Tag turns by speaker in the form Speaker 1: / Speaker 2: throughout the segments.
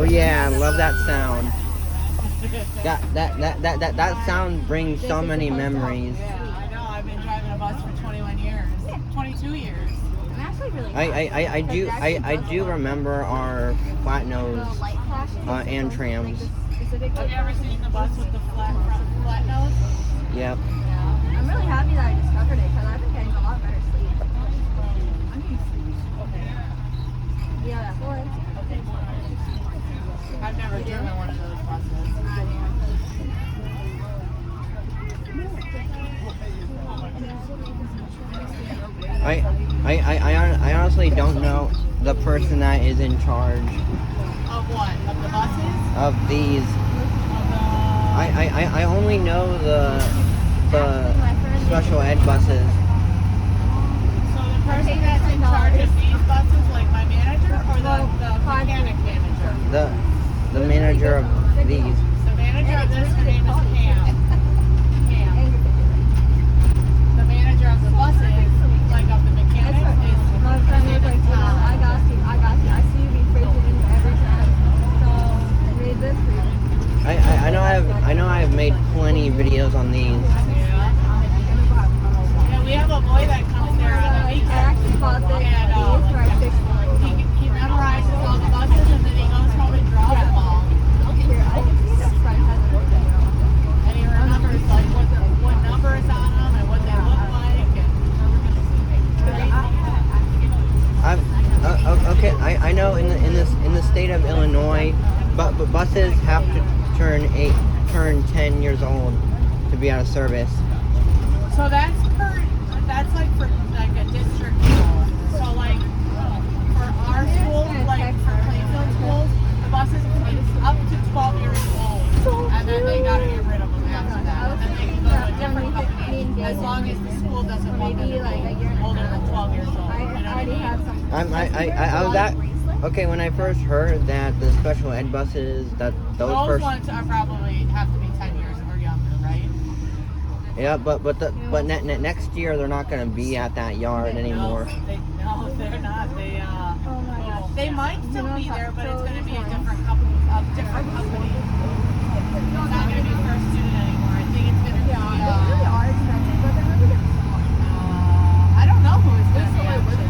Speaker 1: Oh yeah, I love that sound. That sound brings so many memories.
Speaker 2: Yeah, I know. I've been driving a bus for 21 years. 22 years.
Speaker 3: I'm actually really
Speaker 1: I do remember our flat nose and trams.
Speaker 2: Have you ever seen the bus with the flat nose?
Speaker 1: Yep.
Speaker 3: Yeah. I'm really happy that I discovered it because I've been getting a lot better sleep. I'm getting sleep. Yeah, that was.
Speaker 2: I've never driven one of those buses.
Speaker 1: I honestly don't know the person that is in charge
Speaker 2: Of what? Of the buses?
Speaker 1: of these.
Speaker 2: Of the...
Speaker 1: I only know the special ed buses.
Speaker 2: So the person that's in charge of these buses, like my manager, or the mechanic manager?
Speaker 1: The manager of these.
Speaker 2: The manager of this, her name is Pam. Pam. The manager of the buses, like of the mechanics, is
Speaker 3: My friend was like,
Speaker 2: Tom.
Speaker 3: I got you. I see you be freaking every time. So, read this for you.
Speaker 1: I know I have made plenty videos on these.
Speaker 2: Yeah, we have a boy that comes there on the
Speaker 3: I
Speaker 2: weekend.
Speaker 3: actually bought this
Speaker 2: And,
Speaker 3: for I fixed it.
Speaker 2: He memorizes all the buses and then he goes home and draws them all.
Speaker 3: Here, I can see that friend has it working now.
Speaker 2: And he remembers like what number is on them and what they look like.
Speaker 1: Okay. I know in the state of Illinois, but buses have to turn 10 years old to be out of service.
Speaker 2: So that's like for like a district school. So like for our school, like for Plainfield schools, the buses can be up to 12 years old, and then they gotta get rid of them after that. And then they can go to a different company as long as the school doesn't want them to be older than 12 years old. You know what I mean?
Speaker 1: I was at okay when I first heard that the special ed buses that those
Speaker 2: ones are probably have to be 10 years or younger, right?
Speaker 1: Yeah, but next year they're not going to be at that yard anymore.
Speaker 2: No, they're not. They might still be there, but it's going to be a different company. It's not going to be First Student anymore. I think it's going to be.
Speaker 3: They really are expensive, but they're really good.
Speaker 2: I don't know who it's going to be. Actually.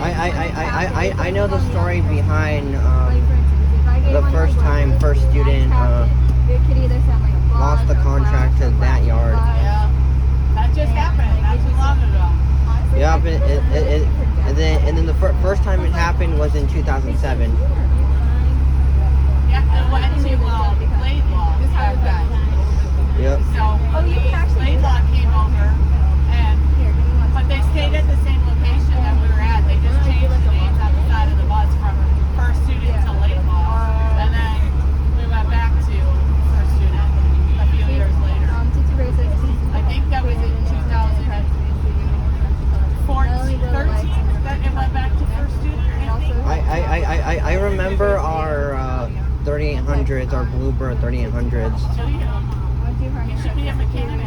Speaker 1: I know the story behind the first time First Student lost the contract to that yard.
Speaker 2: Yeah, that just happened not too long ago.
Speaker 1: Yeah, and then the first time it happened was in 2007.
Speaker 2: Yeah, it went to Laidlaw back then.
Speaker 1: Yep.
Speaker 2: So Laidlaw came over, but they stayed at the same location that we were at. They just changed the names on the side of the bus from First Student to Laidlaw, and then we went back to First Student a few years later. I think that was in 2013 that it went back to First Student.
Speaker 1: I remember our 3800s, our Bluebird 3800s.
Speaker 2: You should be a mechanic.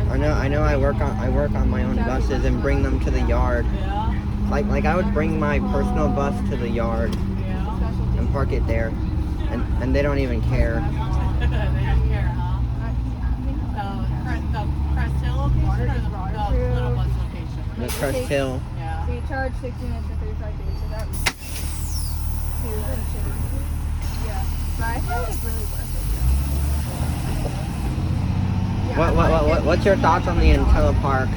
Speaker 1: I know. I work on my own buses and bring them to the yard.
Speaker 2: Yeah.
Speaker 1: Like I would bring my personal bus to the yard
Speaker 2: Yeah.
Speaker 1: and park it there, and they don't even care.
Speaker 2: They don't care, huh? The Crest Hill location or the Little Bus location?
Speaker 1: The Crest Hill.
Speaker 2: Yeah.
Speaker 3: So you charge 60 minutes for 35 days, so that was yeah. But I feel like it's really worth it. Yeah,
Speaker 1: What's your thoughts on the Intella Park?
Speaker 2: On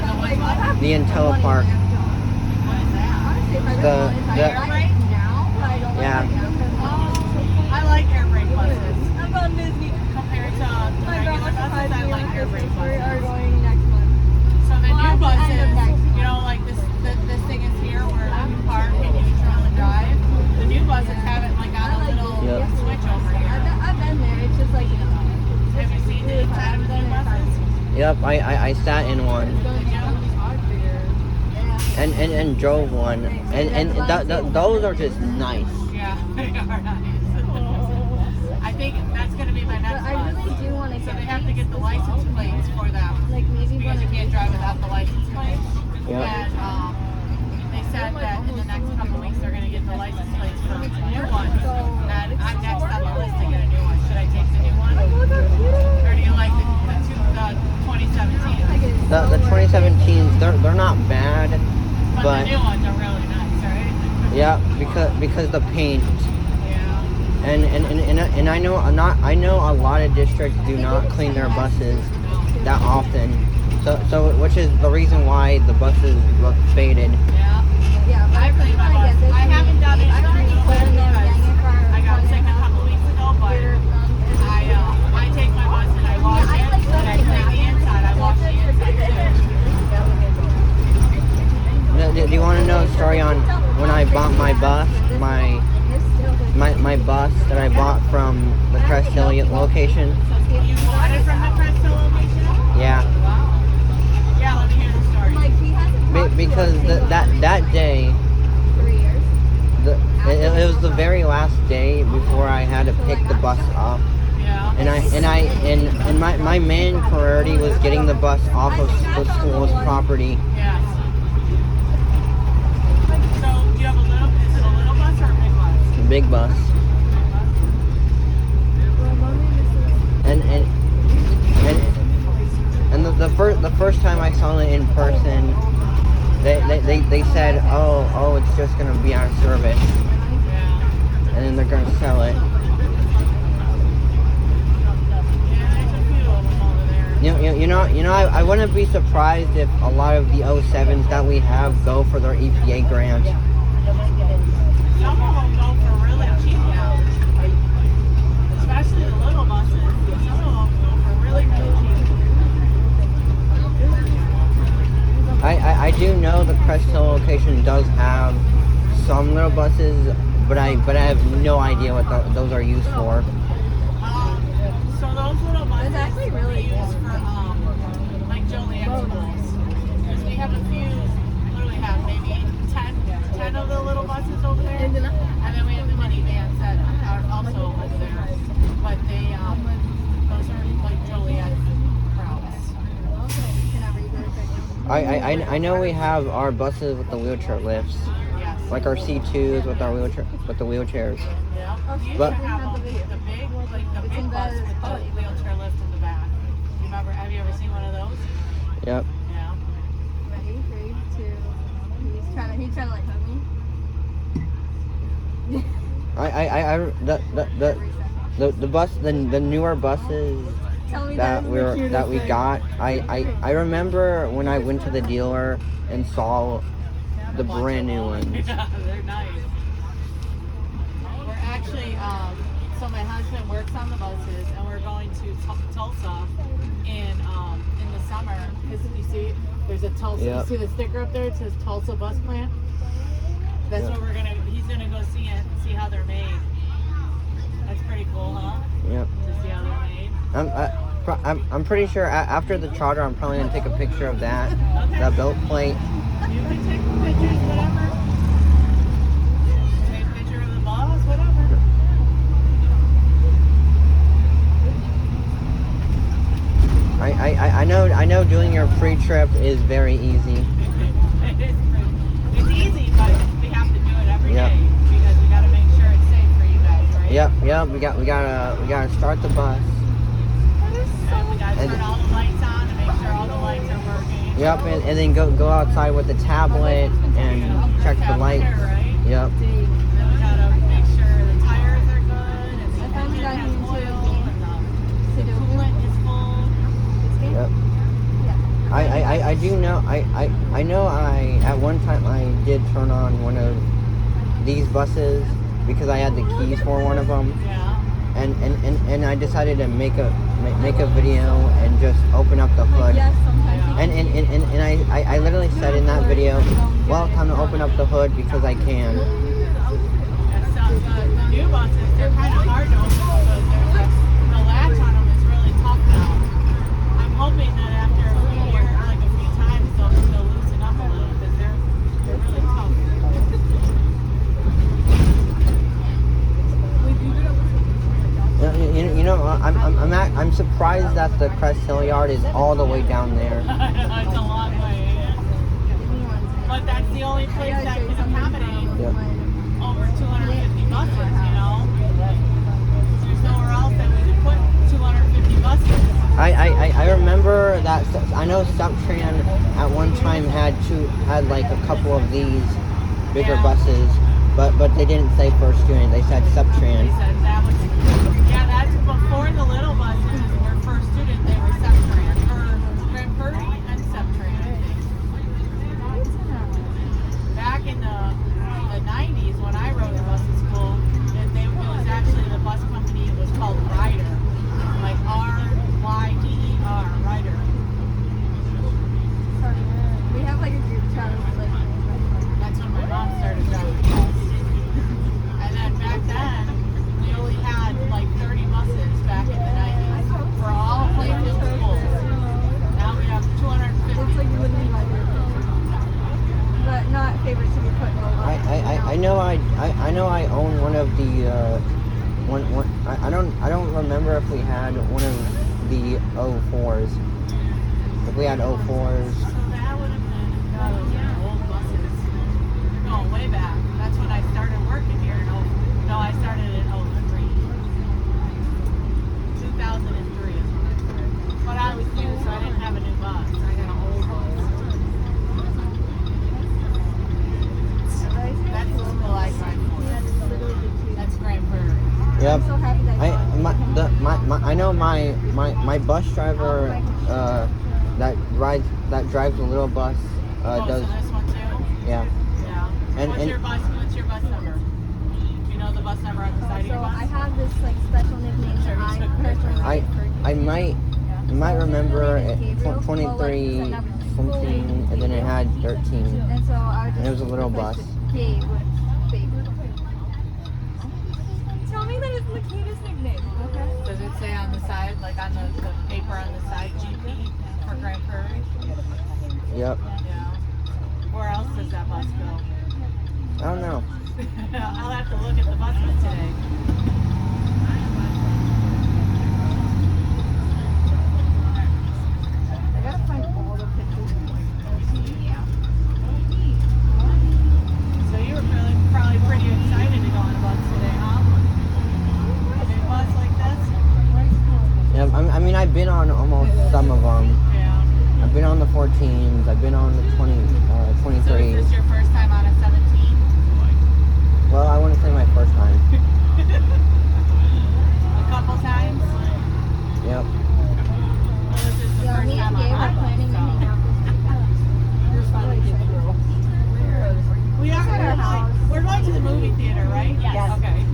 Speaker 2: the which one?
Speaker 1: The Intella Park.
Speaker 2: What is that?
Speaker 3: Honestly, if I
Speaker 1: The-
Speaker 3: really wanted to,
Speaker 1: the-
Speaker 3: I like it now, but I don't
Speaker 1: Yeah.
Speaker 3: like it now because
Speaker 2: I like air brake buses.
Speaker 3: I'm on Disney.
Speaker 2: Compared to the
Speaker 3: My
Speaker 2: regular
Speaker 3: grandma
Speaker 2: buses,
Speaker 3: surprised
Speaker 2: I
Speaker 3: me
Speaker 2: like air brake
Speaker 3: we are
Speaker 2: buses.
Speaker 3: going next month.
Speaker 2: So the
Speaker 3: Well,
Speaker 2: new
Speaker 3: at the end of next
Speaker 2: buses, you know, like this thing is here where you park and you turn and drive. The new buses have it like on a little
Speaker 1: Yep.
Speaker 2: switch over here.
Speaker 3: I've been there. It's just like,
Speaker 2: Have you seen the inside of the new buses?
Speaker 1: Yep, I sat in one and drove one, and those are just nice.
Speaker 2: Yeah, they are nice. I think that's going to be my
Speaker 3: But
Speaker 2: next
Speaker 3: I
Speaker 2: bus.
Speaker 3: really do want to
Speaker 2: So
Speaker 3: get
Speaker 2: they have to get the license plates for them
Speaker 3: like maybe
Speaker 2: because you can't drive without the license plate.
Speaker 1: Yep.
Speaker 2: And said that in the next couple weeks they're going to get the license plates for new ones. And I'm next on the list to get a new one. Should I take the new one? Or do you like the 2017?
Speaker 1: The 2017s, they're not bad,
Speaker 2: But the new ones are really nice, right?
Speaker 1: yeah, because the paint.
Speaker 2: Yeah.
Speaker 1: And I know I know a lot of districts do not clean their buses that often. So which is the reason why the buses look faded.
Speaker 2: Yeah.
Speaker 3: Yeah, but
Speaker 2: I clean my
Speaker 3: I
Speaker 2: bus.
Speaker 3: guess
Speaker 2: I haven't done it
Speaker 3: I don't
Speaker 2: in
Speaker 3: think
Speaker 2: a
Speaker 3: put in there
Speaker 2: because
Speaker 3: dang it for
Speaker 2: I got sick a couple weeks ago, but I take my bus and I wash it and I clean the inside. I wash the inside too.
Speaker 1: Do you want to know a story on when I bought my bus? My bus that I bought from the Crest Hill location.
Speaker 2: You bought it from the Crest Hill location?
Speaker 1: Yeah,
Speaker 2: Wow. Yeah, let me hear the story.
Speaker 3: Like he hasn't
Speaker 1: because that day,
Speaker 3: 3 years.
Speaker 1: it was the very last day before I had to pick the bus up,
Speaker 2: Yeah.
Speaker 1: and my main priority was getting the bus off of the school's property.
Speaker 2: Yes. So, do you have is it a little bus or a big bus?
Speaker 1: Big bus. And the first time I saw it in person, they said, oh, it's just gonna be out of service,
Speaker 2: Yeah.
Speaker 1: and then they're gonna sell it.
Speaker 2: Yeah, there's a few of them over there.
Speaker 1: You know, I wouldn't be surprised if a lot of the 07s that we have go for their EPA grant.
Speaker 2: Some of them go for really cheap now. Especially the little buses. Some of them go for really, really cheap.
Speaker 1: I do know the Crest Hill location does have some little buses, but I have no idea what those are used for.
Speaker 2: So those little buses
Speaker 3: It's actually really
Speaker 2: we use
Speaker 3: cool.
Speaker 2: for like Joliet schools. Because we have a few, literally have maybe 10 of the little buses over there. And then we have the minivans that are also over there. But they, those are like Joliet routes.
Speaker 1: I know we have our buses with the wheelchair lifts,
Speaker 2: Yes.
Speaker 1: like our C2s with our wheelchairs.
Speaker 2: Yeah. You
Speaker 1: But-
Speaker 2: used to have the big bus with the wheelchair lift in the back. You remember? Have you ever seen one of those?
Speaker 1: Yep.
Speaker 2: Yeah.
Speaker 3: Ready? 3, 2. He's trying to like hug me. The newer buses Tell me
Speaker 1: that
Speaker 3: that's the
Speaker 1: we
Speaker 3: cutest
Speaker 1: got. I remember when I went to the dealer and saw the brand new ones.
Speaker 2: Yeah, they're nice. We're actually, so my husband works on the buses, and we're going to Tulsa in the summer. Because you see, there's a Tulsa.
Speaker 1: Yep.
Speaker 2: You see the sticker up there? It says Tulsa Bus Plant. That's
Speaker 1: Yep.
Speaker 2: what he's gonna go see it, see how they're made. That's pretty cool, huh?
Speaker 1: Yep.
Speaker 2: To see how they're made.
Speaker 1: I'm pretty sure after the charter, I'm probably gonna take a picture of that build plate.
Speaker 2: You can take pictures, whatever. Take a picture of the bus, whatever.
Speaker 1: I know doing your pre-trip is very easy.
Speaker 2: It's easy, but we have to do it every
Speaker 1: Yep.
Speaker 2: day because we gotta make sure it's safe for you guys, right?
Speaker 1: Yep. We gotta start the bus.
Speaker 2: And we gotta
Speaker 1: And-
Speaker 2: turn all the lights on to make sure all the lights are working.
Speaker 1: Yep, and then go outside with the tablet and check the
Speaker 2: Tab
Speaker 1: lights.
Speaker 2: here, right?
Speaker 1: Yep.
Speaker 2: Then we gotta make sure the tires are good and the
Speaker 3: found
Speaker 2: engine
Speaker 3: that
Speaker 2: has
Speaker 3: in
Speaker 2: oil and the coolant is full.
Speaker 1: Yep. I do know I know at one time I did turn on one of these buses because I had the keys for one of them,
Speaker 2: Yeah.
Speaker 1: and I decided to make a video and just open up the hood.
Speaker 3: Yes, sometimes.
Speaker 1: And I literally said in that video, well, time to open up the hood because I can.
Speaker 2: And so the new buses, they're kind of hard to open because the latch on them is really tough now. I'm hoping that after a few years, like a few times, they'll loosen up a little because they're really tough.
Speaker 1: You know, I'm surprised that the Crest Hill yard is all the way down there.
Speaker 2: It's a long way. But that's the only
Speaker 3: I
Speaker 2: place
Speaker 3: gotta
Speaker 2: that
Speaker 3: show you
Speaker 2: can
Speaker 3: something.
Speaker 2: accommodate
Speaker 1: Yep.
Speaker 2: over 250 buses, you know? There's nowhere else that we could put 250 buses.
Speaker 1: I remember that. I know Subtran at one time had like a couple of these bigger
Speaker 2: Yeah.
Speaker 1: buses, but they didn't say First Student. They said
Speaker 2: They
Speaker 1: Subtran.
Speaker 2: said that was, yeah, that's before the little buses were First Student, they were Subtran, or Grand Prairie and Subtran, I think. Back in the 90s when I rode the bus to school, it was actually the bus company, it was called Ryder. Like R-Y-D-E-R, Ryder.
Speaker 3: We have like a group chat of like.
Speaker 2: That's when my mom started driving the bus. And then back then, we only had like 30 buses back in the 90s for all Plainfield schools. Now we have 250.
Speaker 3: It's like literally my favorite. But not favorite to be put in a lot.
Speaker 1: I know I own one of the I don't remember if we had one of the 04s. If we had 04s.
Speaker 2: So that would have been old buses. Going way back. That's when I started working here in I started in 03. 2003 is when I started. But I was new, so I didn't have a new bus. I got an old bus. That's the school I drive for. That's Grand Prairie.
Speaker 1: Yep.
Speaker 3: I'm so happy that
Speaker 1: I know my bus driver that drives a little bus
Speaker 2: Oh,
Speaker 1: does
Speaker 2: so this one too?
Speaker 1: yeah.
Speaker 2: Yeah.
Speaker 1: And-
Speaker 2: What's your bus number? Do you know the bus number on the side of
Speaker 3: So
Speaker 2: your bus?
Speaker 3: I have this like special nickname that I personally like for
Speaker 1: I might remember it, 23 something and then it had 13.
Speaker 3: And so I would just
Speaker 1: And it was a little
Speaker 3: replace
Speaker 1: bus.
Speaker 3: the Gabe with Babe. Tell me that it's Lakita's nickname, okay?
Speaker 2: Does it say on the side, like on the paper on the side, GP for Grand Prairie?
Speaker 1: Yep.
Speaker 2: Yeah. Where else does that bus go?
Speaker 1: I don't know.
Speaker 2: I'll have to look at the buses today.
Speaker 3: I gotta find all the pictures.
Speaker 2: So you were probably pretty excited to go on a bus today, huh? A big bus like this?
Speaker 1: Yeah, I mean I've been on almost some of them.
Speaker 2: Yeah.
Speaker 1: I've been on the 14s. I've been on the 23s.
Speaker 2: So is this your first time on a 17?
Speaker 1: Well, I wouldn't say my first time.
Speaker 2: A couple times?
Speaker 1: Yep.
Speaker 2: Well, this is the
Speaker 3: Yeah,
Speaker 2: first
Speaker 3: me
Speaker 2: time
Speaker 3: and
Speaker 2: on
Speaker 3: Gabe
Speaker 2: my
Speaker 3: are planning to
Speaker 2: bus,
Speaker 3: hang out this weekend.
Speaker 2: We are
Speaker 3: At our house.
Speaker 2: we're going to the movie theater, right?
Speaker 4: Yes.
Speaker 2: Okay.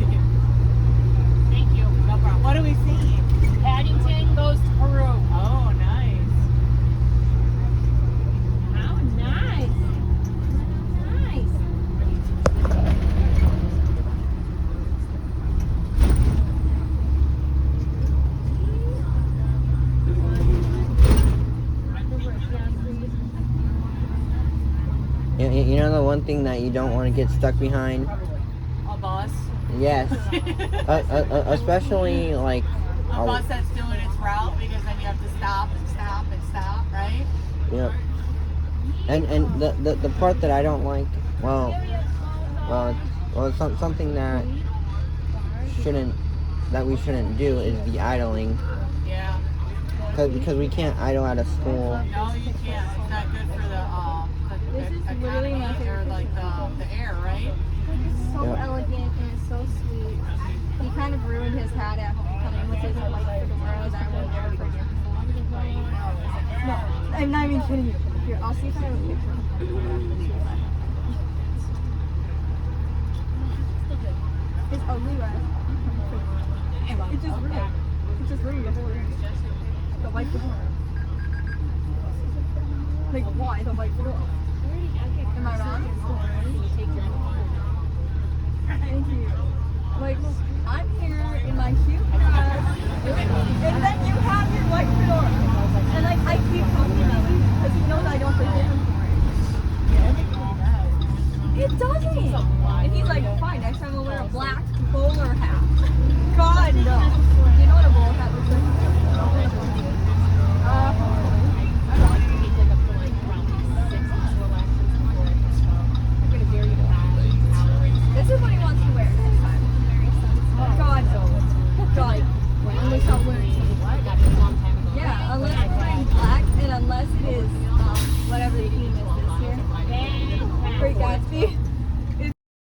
Speaker 2: Thank you. No problem. What are we seeing?
Speaker 4: Paddington goes to Peru.
Speaker 2: Oh, nice.
Speaker 4: How nice. Nice.
Speaker 1: You know the one thing that you don't want to get stuck behind?
Speaker 2: A bus.
Speaker 1: Yes. Especially like
Speaker 2: A bus that's doing its route because then you have to stop and stop and stop, right?
Speaker 1: Yep. And the part that I don't like, well, it's something that we shouldn't do is the idling,
Speaker 2: Yeah.
Speaker 1: because we can't idle out of school.
Speaker 2: No, you can't. It's not good for the
Speaker 3: This is literally my
Speaker 2: economy or
Speaker 3: favorite
Speaker 2: like the air, right?
Speaker 3: It's so
Speaker 1: Yep.
Speaker 3: elegant and it's so sweet. He kind of ruined his hat at homecoming, which is a light for the world. I will never forget. No, I'm not even kidding you. Here, I'll see if I have a picture. It's ugly, right? It's just ruined. It's just ruined the whole room. The light for the world. Like, why the light for the world? Am I wrong? Thank you. Like, I'm here in my cute dress, and then you have your white fedora. And like, I keep talking about you because he knows I don't forgive him for it. It doesn't. And he's like, fine, next time I'll wear a black bowler hat. God, no. You know what a bowler hat looks like? it is.